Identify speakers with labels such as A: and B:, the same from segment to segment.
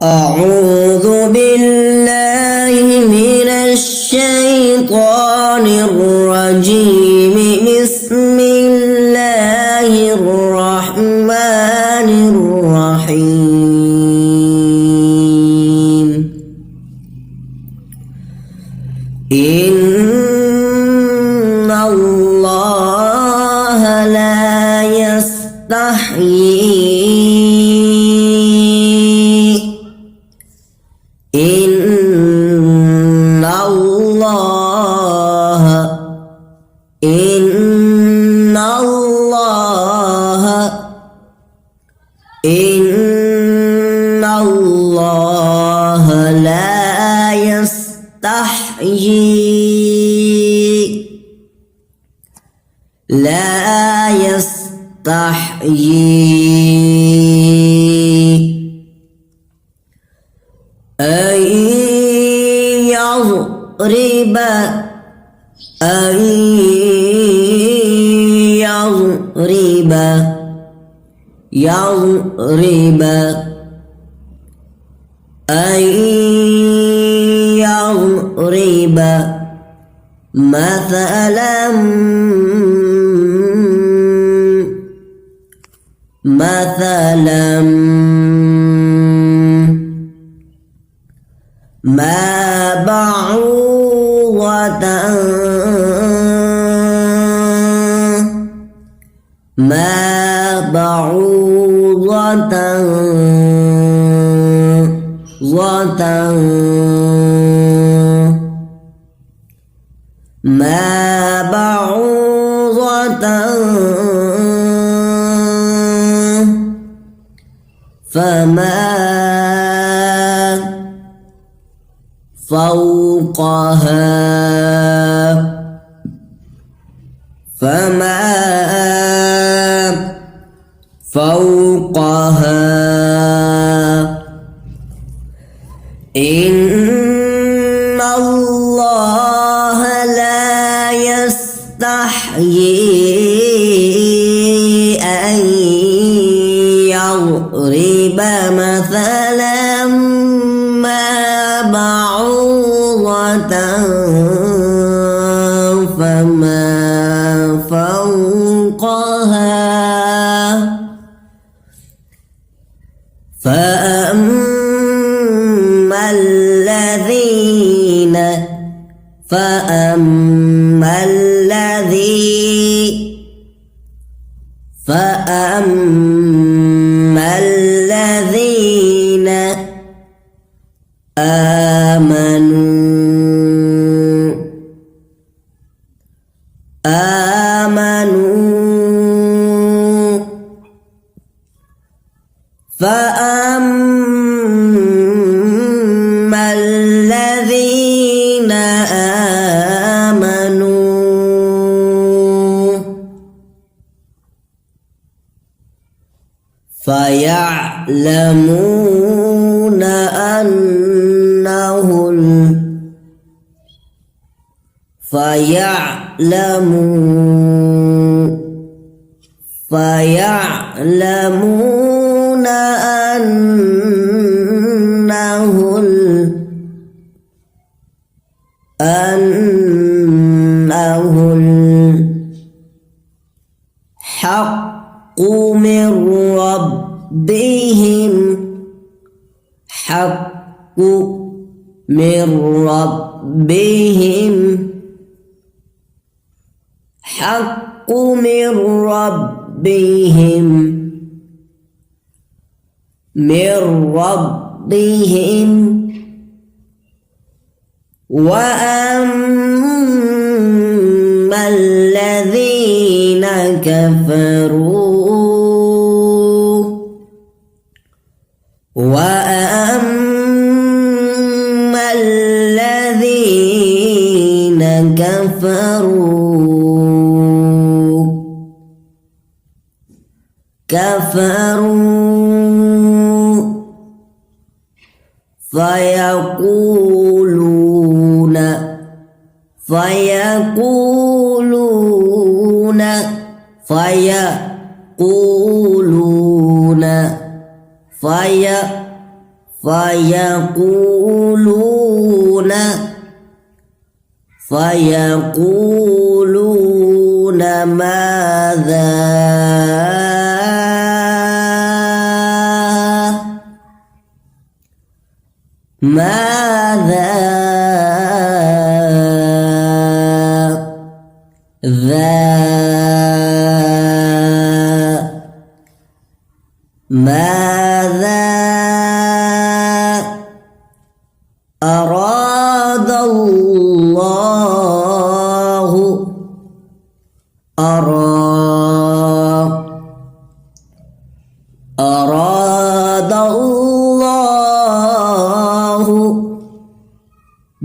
A: أعوذ بالله من الشيطان الرجيم. بسم الله الرحمن الرحيم. إن الله لا يستحيي إن الله لا يستحيي أن يضرب مثلا ما بعوضة فما فوقها إن الله لا يستحيي أن يضرب مثلا ما بعوضة فما فوقها فأما الذين آمنوا فيعلمون أنه الحق من ربهم وأما الذين كفروا فيقولون فيقولون ماذا ماذا أراد الله أراد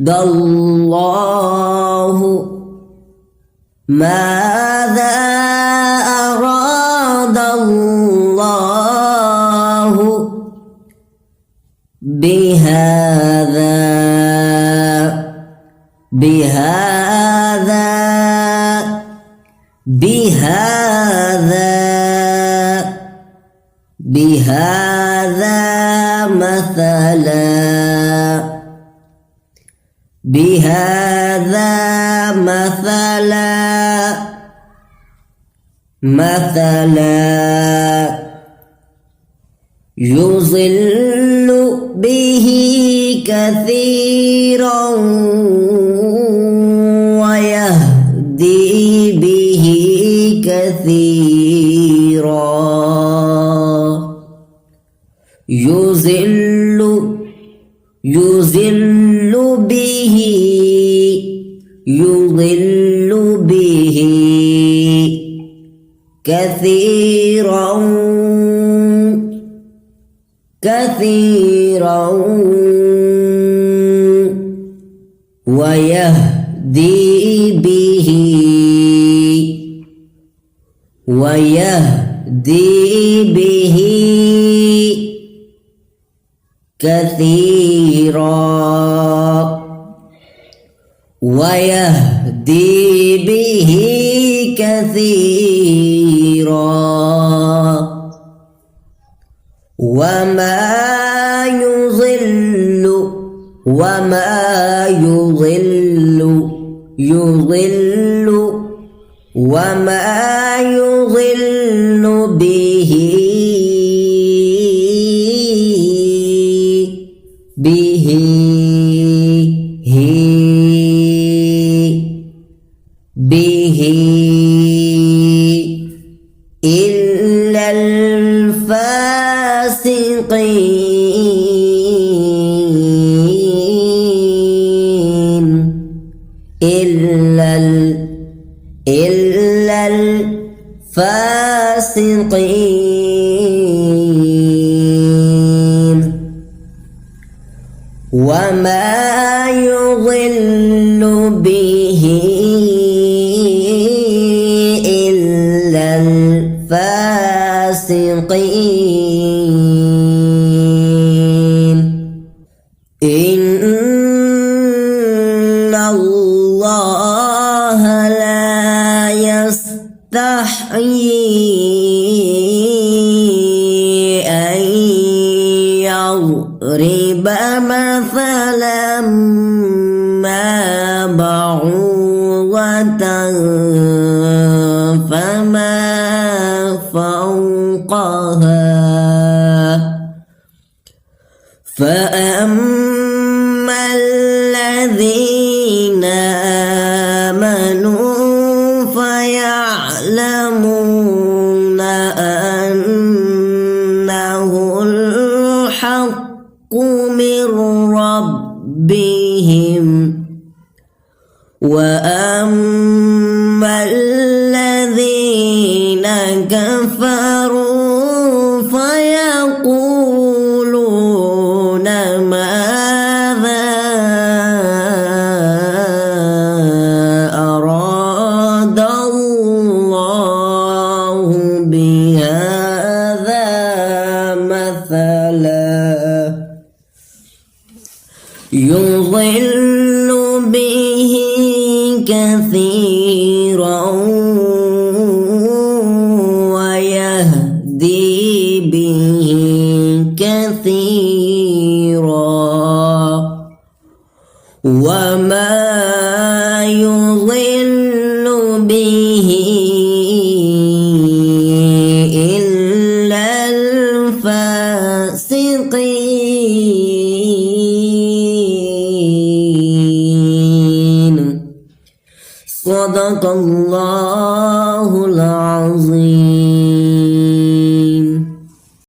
A: الله ماذا أراد الله بهذا مثلا يضل به كثيرا ويهدي به كثيرا يضل به كثيرا ويهدي به كثيرا وما يضل به إلا الفاسقين وما يضل به إلا الفاسقين إن الله لا يستحيي أن يضرب مثلا ما بعوضة فما فوقها فأما الذين آمنوا فيعلمون أنه الحق من ربهم وأما الذين كفروا فيقولون ماذا أراد الله بهذا مثلا يضل به كثيرا ويهدي به كثيرا وما يضل به إلا الفاسقين. صدق الله العظيم.